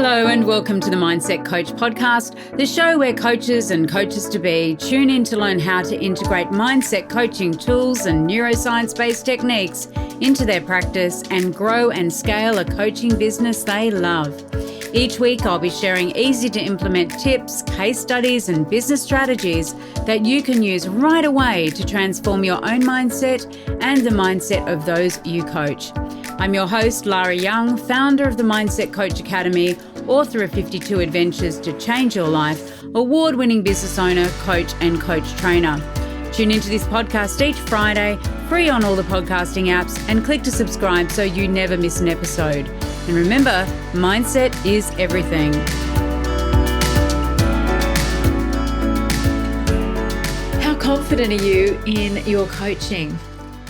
Hello and welcome to the Mindset Coach podcast, the show where coaches and coaches-to-be tune in to learn how to integrate mindset coaching tools and neuroscience-based techniques into their practice and grow and scale a coaching business they love. Each week I'll be sharing easy-to-implement tips, case studies and business strategies that you can use right away to transform your own mindset and the mindset of those you coach. I'm your host, Lara Young, founder of the Mindset Coach Academy, author of 52 Adventures to Change Your Life, award-winning business owner, coach and coach trainer. Tune into this podcast each Friday, free on all the podcasting apps, and click to subscribe so you never miss an episode. And remember, mindset is everything. How confident are you in your coaching?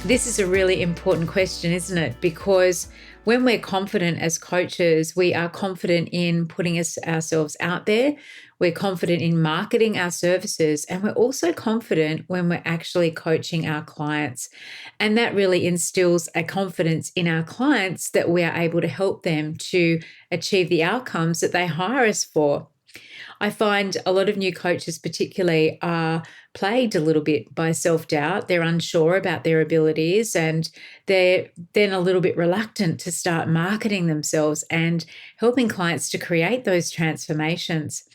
This is a really important question, isn't it? Because when we're confident as coaches, we are confident in putting ourselves out there. We're confident in marketing our services, and we're also confident when we're actually coaching our clients. And that really instills a confidence in our clients that we are able to help them to achieve the outcomes that they hire us for. I find a lot of new coaches particularly are plagued a little bit by self-doubt. They're unsure about their abilities and they're then a little bit reluctant to start marketing themselves and helping clients to create those transformations.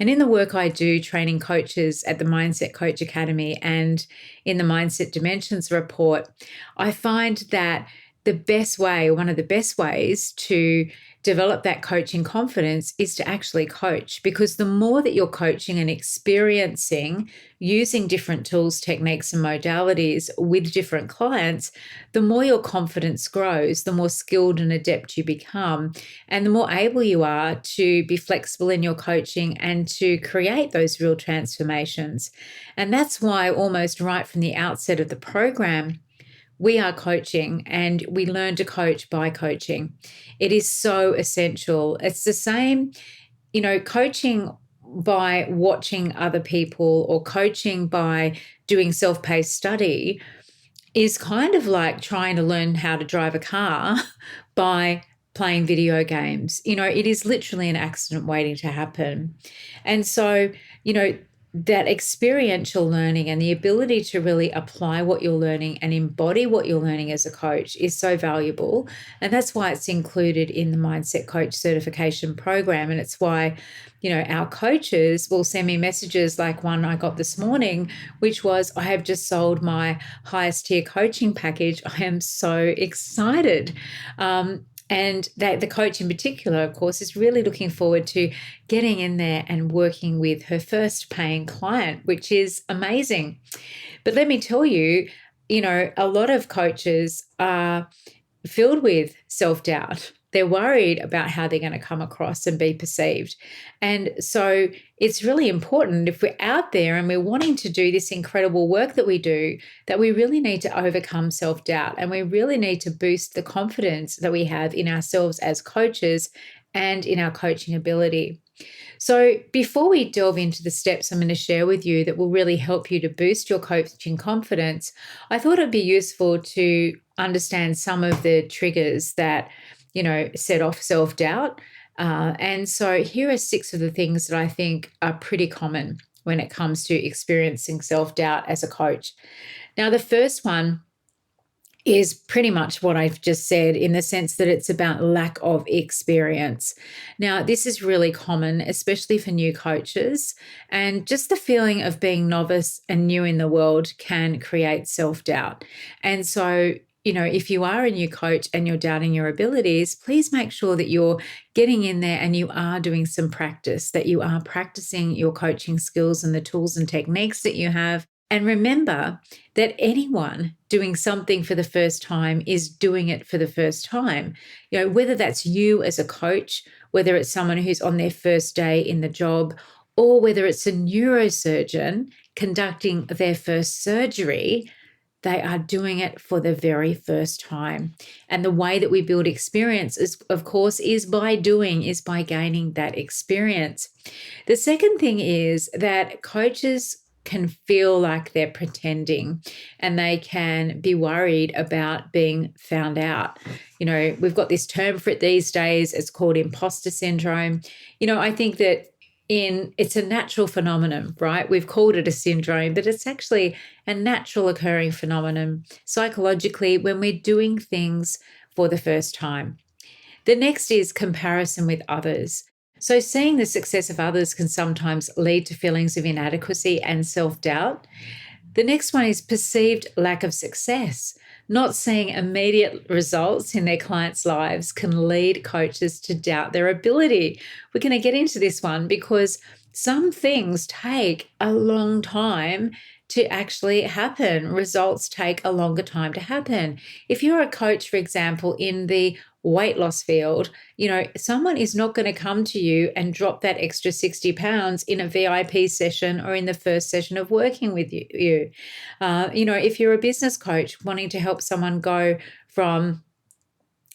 And in the work I do training coaches at the Mindset Coach Academy and in the Mindset Dimensions report, I find that one of the best ways to develop that coaching confidence is to actually coach, because the more that you're coaching and experiencing using different tools, techniques, and modalities with different clients, the more your confidence grows, the more skilled and adept you become, and the more able you are to be flexible in your coaching and to create those real transformations. And that's why almost right from the outset of the program, we are coaching and we learn to coach by coaching. It is so essential. It's the same, coaching by watching other people or coaching by doing self-paced study is kind of like trying to learn how to drive a car by playing video games. It is literally an accident waiting to happen. And so, that experiential learning and the ability to really apply what you're learning and embody what you're learning as a coach is so valuable. And that's why it's included in the Mindset Coach certification program. And it's why, our coaches will send me messages like one I got this morning, which was, I have just sold my highest tier coaching package. I am so excited. And the coach in particular, of course, is really looking forward to getting in there and working with her first paying client, which is amazing. But let me tell you, a lot of coaches are filled with self-doubt. They're worried about how they're going to come across and be perceived. And so it's really important, if we're out there and we're wanting to do this incredible work that we do, that we really need to overcome self-doubt and we really need to boost the confidence that we have in ourselves as coaches and in our coaching ability. So before we delve into the steps I'm going to share with you that will really help you to boost your coaching confidence, I thought it'd be useful to understand some of the triggers that set off self-doubt. And so here are 6 of the things that I think are pretty common when it comes to experiencing self-doubt as a coach. Now, the first one is pretty much what I've just said, in the sense that it's about lack of experience. Now, this is really common, especially for new coaches, and just the feeling of being novice and new in the world can create self-doubt. And so, if you are a new coach and you're doubting your abilities, please make sure that you're getting in there and you are doing some practice, that you are practicing your coaching skills and the tools and techniques that you have. And remember that anyone doing something for the first time is doing it for the first time. Whether that's you as a coach, whether it's someone who's on their first day in the job, or whether it's a neurosurgeon conducting their first surgery, they are doing it for the very first time. And the way that we build experience is, of course, is by gaining that experience. The second thing is that coaches can feel like they're pretending, and they can be worried about being found out. We've got this term for it these days. It's called imposter syndrome. I think that it's a natural phenomenon, right? We've called it a syndrome, but it's actually a natural occurring phenomenon psychologically when we're doing things for the first time. The next is comparison with others. So, seeing the success of others can sometimes lead to feelings of inadequacy and self-doubt. The next one is perceived lack of success. Not seeing immediate results in their clients' lives can lead coaches to doubt their ability. We're going to get into this one because some things take a long time to actually happen. Results take a longer time to happen. If you're a coach, for example, in the weight loss field, someone is not going to come to you and drop that extra 60 pounds in a VIP session or in the first session of working with you. If you're a business coach wanting to help someone go from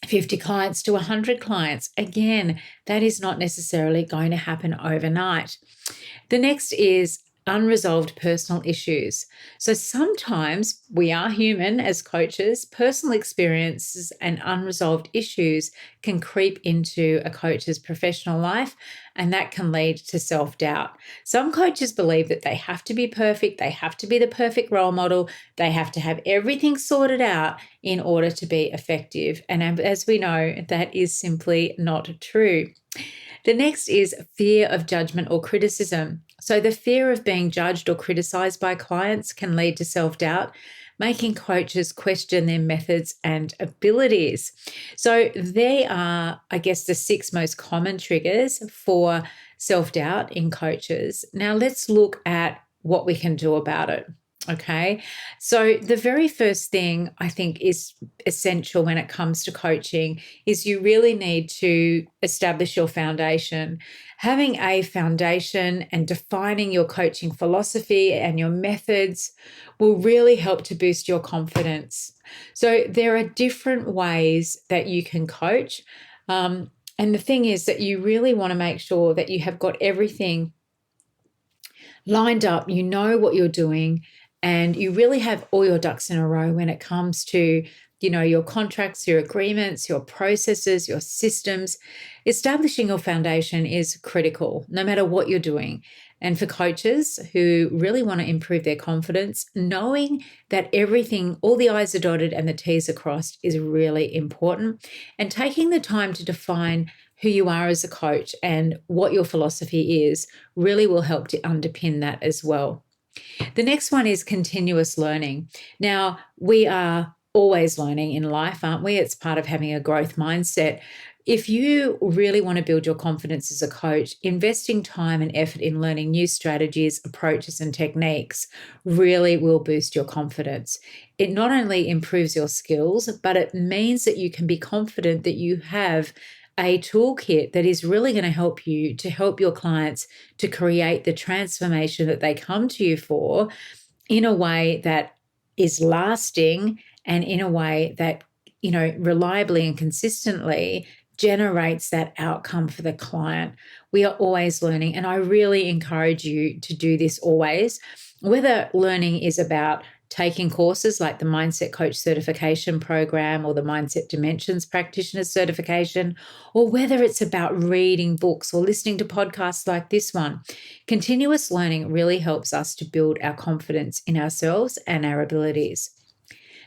50 clients to 100 clients, again, that is not necessarily going to happen overnight. The next is unresolved personal issues. So sometimes we are human as coaches. Personal experiences and unresolved issues can creep into a coach's professional life, and that can lead to self-doubt. Some coaches believe that they have to be perfect, they have to be the perfect role model, they have to have everything sorted out in order to be effective. And as we know, that is simply not true. The next is fear of judgment or criticism. So the fear of being judged or criticized by clients can lead to self-doubt, making coaches question their methods and abilities. So they are, I guess, the 6 most common triggers for self-doubt in coaches. Now let's look at what we can do about it. Okay, so the very first thing I think is essential when it comes to coaching is you really need to establish your foundation. Having a foundation and defining your coaching philosophy and your methods will really help to boost your confidence. So there are different ways that you can coach. And the thing is that you really want to make sure that you have got everything lined up, you know what you're doing, and you really have all your ducks in a row when it comes to, your contracts, your agreements, your processes, your systems. Establishing your foundation is critical, no matter what you're doing. And for coaches who really want to improve their confidence, knowing that everything, all the I's are dotted and the T's are crossed is really important. And taking the time to define who you are as a coach and what your philosophy is really will help to underpin that as well. The next one is continuous learning. Now, we are always learning in life, aren't we? It's part of having a growth mindset. If you really want to build your confidence as a coach, investing time and effort in learning new strategies, approaches, and techniques really will boost your confidence. It not only improves your skills, but it means that you can be confident that you have a toolkit that is really going to help you to help your clients to create the transformation that they come to you for in a way that is lasting and in a way that, reliably and consistently generates that outcome for the client. We are always learning, and I really encourage you to do this always, whether learning is about taking courses like the Mindset Coach Certification Program or the Mindset Dimensions Practitioner Certification, or whether it's about reading books or listening to podcasts like this one. Continuous learning really helps us to build our confidence in ourselves and our abilities.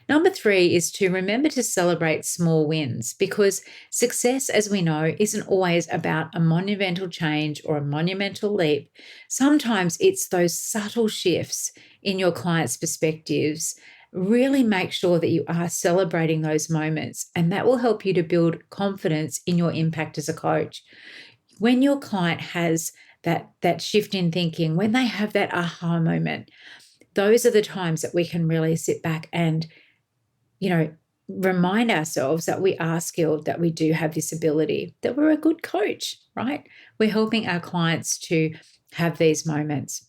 Number 3 is to remember to celebrate small wins, because success, as we know, isn't always about a monumental change or a monumental leap. Sometimes it's those subtle shifts in your clients' perspectives. Really make sure that you are celebrating those moments, and that will help you to build confidence in your impact as a coach. When your client has that shift in thinking, when they have that aha moment, those are the times that we can really sit back and remind ourselves that we are skilled, that we do have this ability, that we're a good coach, right? We're helping our clients to have these moments.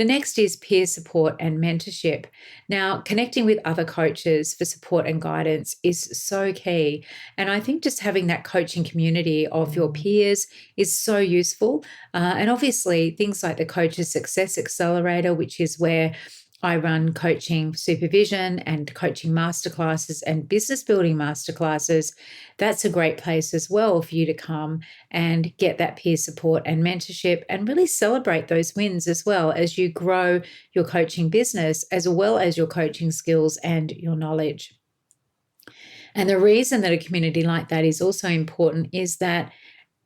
The next is peer support and mentorship. Now, connecting with other coaches for support and guidance is so key. And I think just having that coaching community of your peers is so useful. And obviously, things like the Coaches Success Accelerator, which is where I run coaching supervision and coaching masterclasses and business building masterclasses. That's a great place as well for you to come and get that peer support and mentorship and really celebrate those wins as well as you grow your coaching business, as well as your coaching skills and your knowledge. And the reason that a community like that is also important is that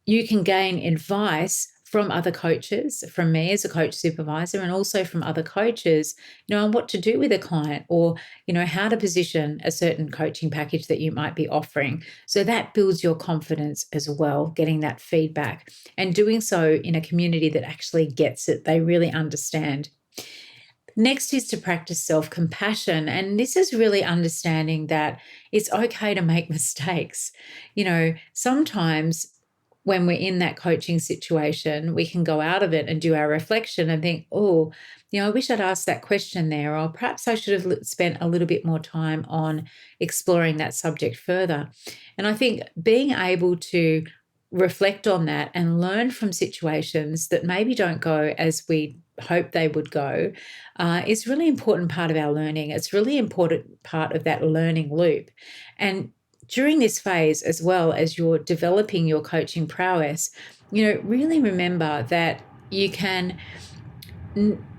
you can gain advice from other coaches, from me as a coach supervisor, and also from other coaches, on what to do with a client, or, how to position a certain coaching package that you might be offering. So that builds your confidence as well, getting that feedback and doing so in a community that actually gets it. They really understand. Next is to practice self-compassion. And this is really understanding that it's okay to make mistakes. Sometimes when we're in that coaching situation, we can go out of it and do our reflection and think, I wish I'd asked that question there, or perhaps I should have spent a little bit more time on exploring that subject further. And I think being able to reflect on that and learn from situations that maybe don't go as we hope they would go is really important part of our learning. It's really important part of that learning loop. And during this phase, as well as you're developing your coaching prowess, really remember that you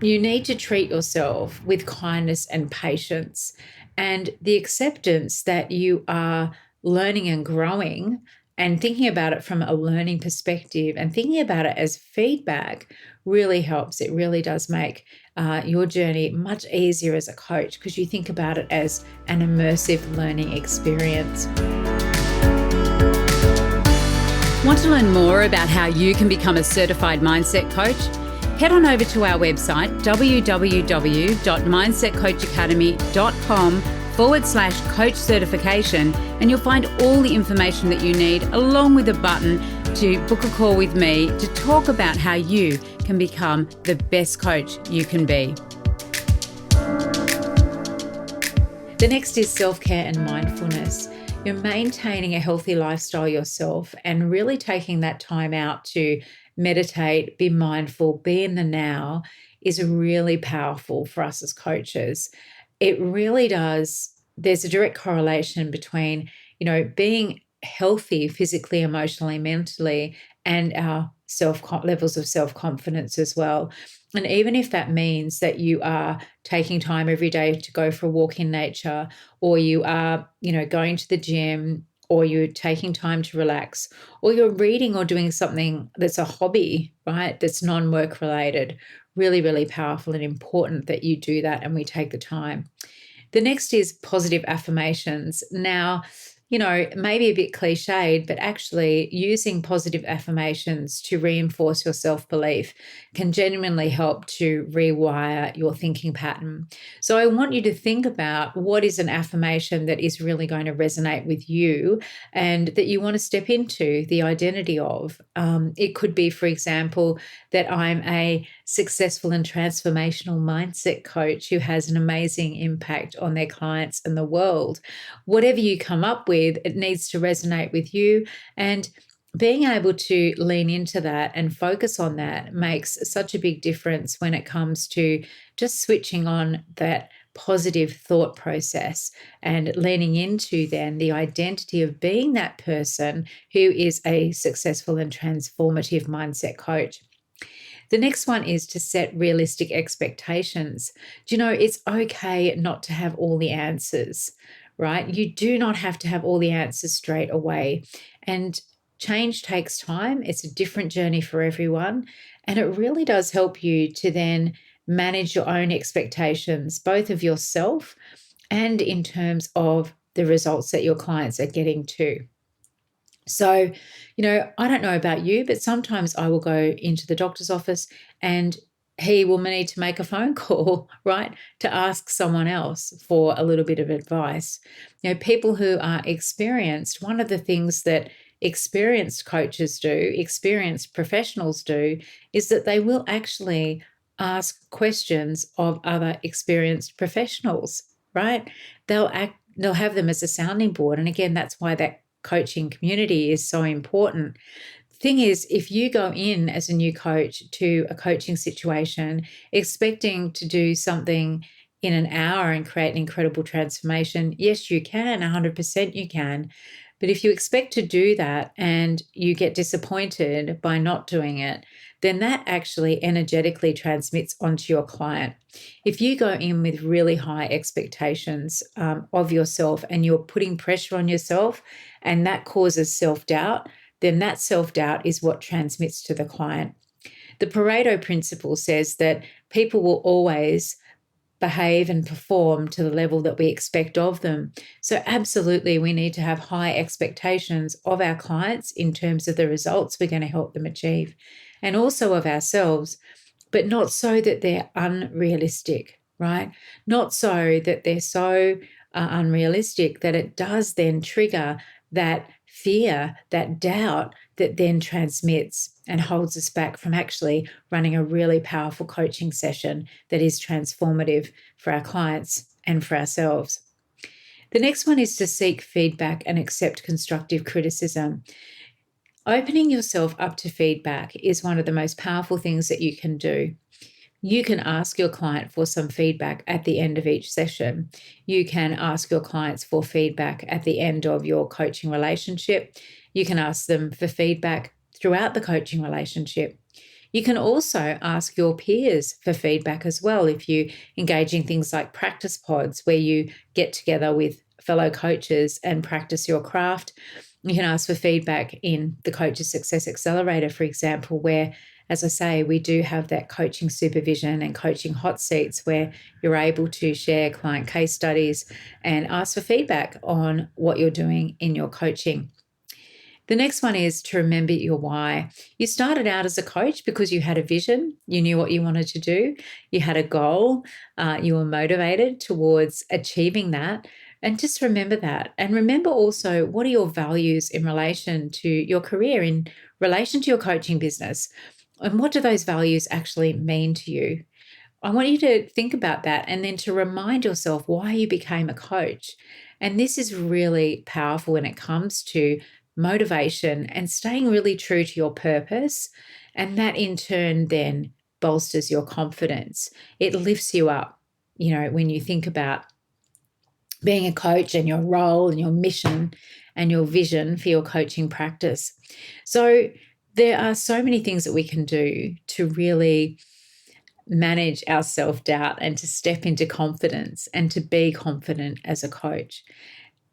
need to treat yourself with kindness and patience, and the acceptance that you are learning and growing, and thinking about it from a learning perspective and thinking about it as feedback really helps. It really does make your journey much easier as a coach, because you think about it as an immersive learning experience. Want to learn more about how you can become a certified mindset coach? Head on over to our website, www.mindsetcoachacademy.com/coach certification, and you'll find all the information that you need, along with a button to book a call with me to talk about how you can become the best coach you can be. The next is self-care and mindfulness. You're maintaining a healthy lifestyle yourself and really taking that time out to meditate, be mindful, be in the now is really powerful for us as coaches. It really does. There's a direct correlation between, being healthy physically, emotionally, mentally, and our levels of self-confidence as well. And even if that means that you are taking time every day to go for a walk in nature, or you are, going to the gym, or you're taking time to relax, or you're reading or doing something that's a hobby, right? That's non-work related. Really, really powerful and important that you do that and we take the time. The next is positive affirmations. Now, maybe a bit cliched, but actually using positive affirmations to reinforce your self-belief can genuinely help to rewire your thinking pattern. So I want you to think about what is an affirmation that is really going to resonate with you and that you want to step into the identity of. It could be, for example, that I'm a successful and transformational mindset coach who has an amazing impact on their clients and the world. Whatever you come up with, it needs to resonate with you, and being able to lean into that and focus on that makes such a big difference when it comes to just switching on that positive thought process and leaning into then the identity of being that person who is a successful and transformative mindset coach. The next one is to set realistic expectations. It's okay not to have all the answers, right? You do not have to have all the answers straight away. And change takes time. It's a different journey for everyone. And it really does help you to then manage your own expectations, both of yourself and in terms of the results that your clients are getting too. So, I don't know about you, but sometimes I will go into the doctor's office and he will need to make a phone call, right, to ask someone else for a little bit of advice. People who are experienced, one of the things that experienced coaches do, experienced professionals do, is that they will actually ask questions of other experienced professionals, right? They'll have them as a sounding board. And again, that's why that coaching community is so important. Thing is, if you go in as a new coach to a coaching situation expecting to do something in an hour and create an incredible transformation, yes, you can, 100% you can. But if you expect to do that and you get disappointed by not doing it, then that actually energetically transmits onto your client. If you go in with really high expectations of yourself and you're putting pressure on yourself and that causes self-doubt, then that self-doubt is what transmits to the client. The Pareto principle says that people will always behave and perform to the level that we expect of them. So absolutely, we need to have high expectations of our clients in terms of the results we're going to help them achieve, and also of ourselves, but not so that they're unrealistic, right? Not so that they're so unrealistic that it does then trigger that fear, that doubt that then transmits and holds us back from actually running a really powerful coaching session that is transformative for our clients and for ourselves. The next one is to seek feedback and accept constructive criticism. Opening yourself up to feedback is one of the most powerful things that you can do. You can ask your client for some feedback at the end of each session. You can ask your clients for feedback at the end of your coaching relationship. You can ask them for feedback throughout the coaching relationship. You can also ask your peers for feedback as well if you engage in things like practice pods where you get together with fellow coaches and practice your craft. You can ask for feedback in the Coaches Success Accelerator, for example, where, as I say, we do have that coaching supervision and coaching hot seats where you're able to share client case studies and ask for feedback on what you're doing in your coaching. The next one is to remember your why. You started out as a coach because you had a vision, you knew what you wanted to do, you had a goal, you were motivated towards achieving that. And just remember that. And remember also, what are your values in relation to your career, in relation to your coaching business? And what do those values actually mean to you? I want you to think about that and then to remind yourself why you became a coach. And this is really powerful when it comes to motivation and staying really true to your purpose. And that in turn then bolsters your confidence. It lifts you up, when you think about being a coach and your role and your mission and your vision for your coaching practice. So there are so many things that we can do to really manage our self-doubt and to step into confidence and to be confident as a coach.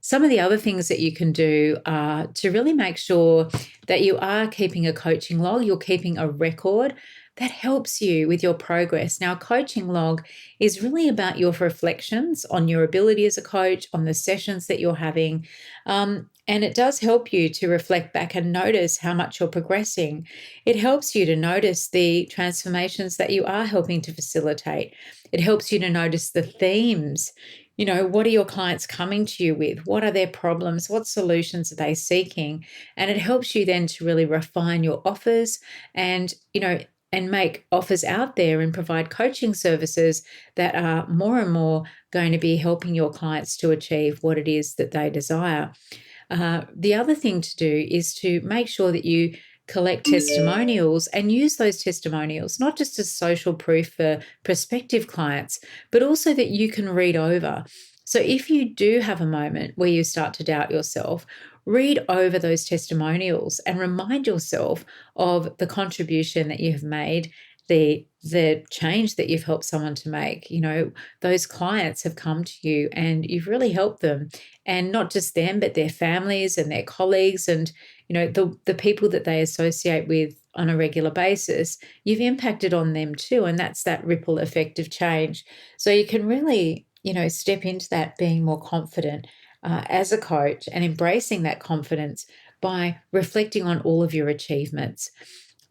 Some of the other things that you can do are to really make sure that you are keeping a coaching log, you're keeping a record that helps you with your progress. Now, a coaching log is really about your reflections on your ability as a coach, on the sessions that you're having. And it does help you to reflect back and notice how much you're progressing. It helps you to notice the transformations that you are helping to facilitate. It helps you to notice the themes. What are your clients coming to you with? What are their problems? What solutions are they seeking? And it helps you then to really refine your offers and make offers out there and provide coaching services that are more and more going to be helping your clients to achieve what it is that they desire. The other thing to do is to make sure that you collect testimonials and use those testimonials, not just as social proof for prospective clients, but also that you can read over. So if you do have a moment where you start to doubt yourself, read over those testimonials and remind yourself of the contribution that you have made, the change that you've helped someone to make. Those clients have come to you and you've really helped them, and not just them, but their families and their colleagues and the people that they associate with on a regular basis. You've impacted on them too, and that's that ripple effect of change. So you can really step into that being more confident as a coach and embracing that confidence by reflecting on all of your achievements.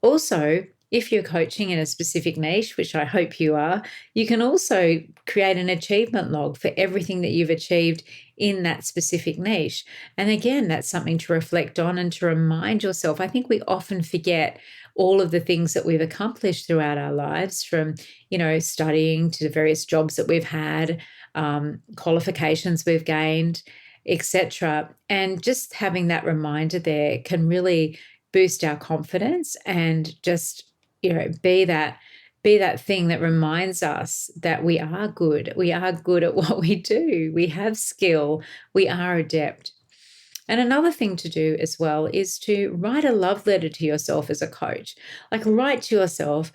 Also, if you're coaching in a specific niche, which I hope you are, you can also create an achievement log for everything that you've achieved in that specific niche. And again, that's something to reflect on and to remind yourself. I think we often forget all of the things that we've accomplished throughout our lives, from, studying to the various jobs that we've had, qualifications we've gained, etc. And just having that reminder there can really boost our confidence and just, be that thing that reminds us that we are good. We are good at what we do. We have skill. We are adept. And another thing to do as well is to write a love letter to yourself as a coach. Like, write to yourself,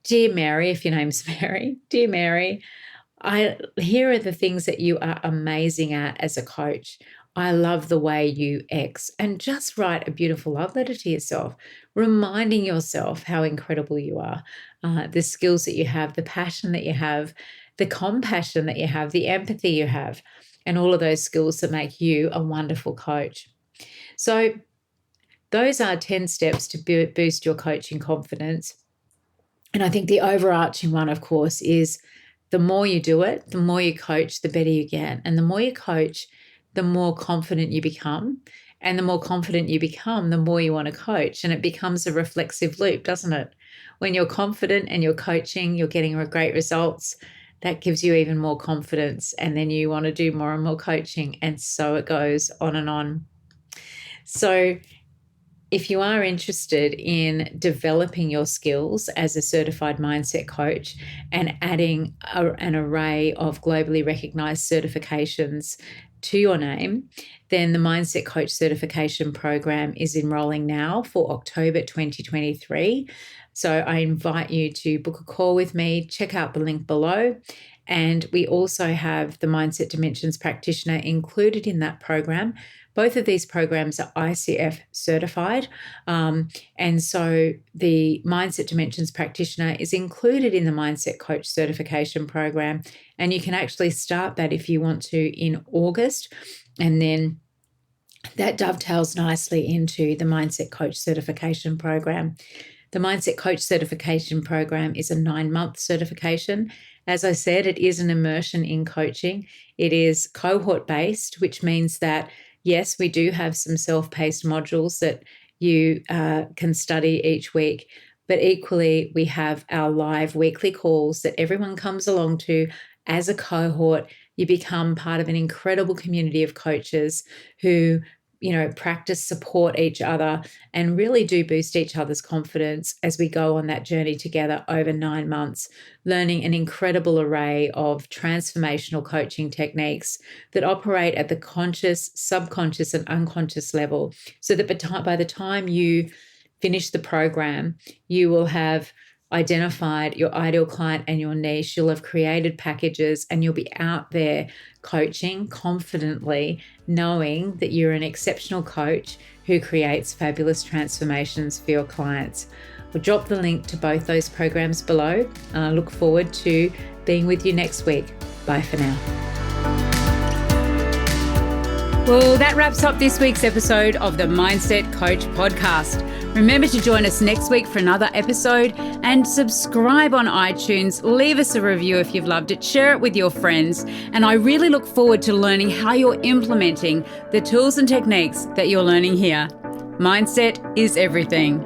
"Dear Mary," if your name's Mary, "Dear Mary, here are the things that you are amazing at as a coach. I love the way you X," and just write a beautiful love letter to yourself, reminding yourself how incredible you are, the skills that you have, the passion that you have, the compassion that you have, the empathy you have, and all of those skills that make you a wonderful coach. So those are 10 steps to boost your coaching confidence. And I think the overarching one, of course, is the more you do it, the more you coach, the better you get. And the more you coach, the more confident you become. And the more confident you become, the more you want to coach. And it becomes a reflexive loop, doesn't it? When you're confident and you're coaching, you're getting great results. That gives you even more confidence. And then you want to do more and more coaching. And so it goes on and on. So if you are interested in developing your skills as a certified mindset coach and adding an array of globally recognized certifications to your name, then the Mindset Coach Certification Program is enrolling now for October 2023. So I invite you to book a call with me, check out the link below. And we also have the Mindset Dimensions Practitioner included in that program. Both of these programs are ICF certified. And so the Mindset Dimensions Practitioner is included in the Mindset Coach Certification Program. And you can actually start that if you want to in August. And then that dovetails nicely into the Mindset Coach Certification Program. The Mindset Coach Certification Program is a 9-month certification. As I said, it is an immersion in coaching. It is cohort-based, which means that, yes, we do have some self-paced modules that you can study each week, but equally we have our live weekly calls that everyone comes along to as a cohort. You become part of an incredible community of coaches who practice, support each other, and really do boost each other's confidence as we go on that journey together over 9 months, learning an incredible array of transformational coaching techniques that operate at the conscious, subconscious, and unconscious level, so that by the time you finish the program, you will have identified your ideal client and your niche. You'll have created packages and you'll be out there coaching confidently, knowing that you're an exceptional coach who creates fabulous transformations for your clients. We'll drop the link to both those programs below. And I look forward to being with you next week. Bye for now. Well, that wraps up this week's episode of the Mindset Coach podcast. Remember to join us next week for another episode and subscribe on iTunes. Leave us a review if you've loved it. Share it with your friends. And I really look forward to learning how you're implementing the tools and techniques that you're learning here. Mindset is everything.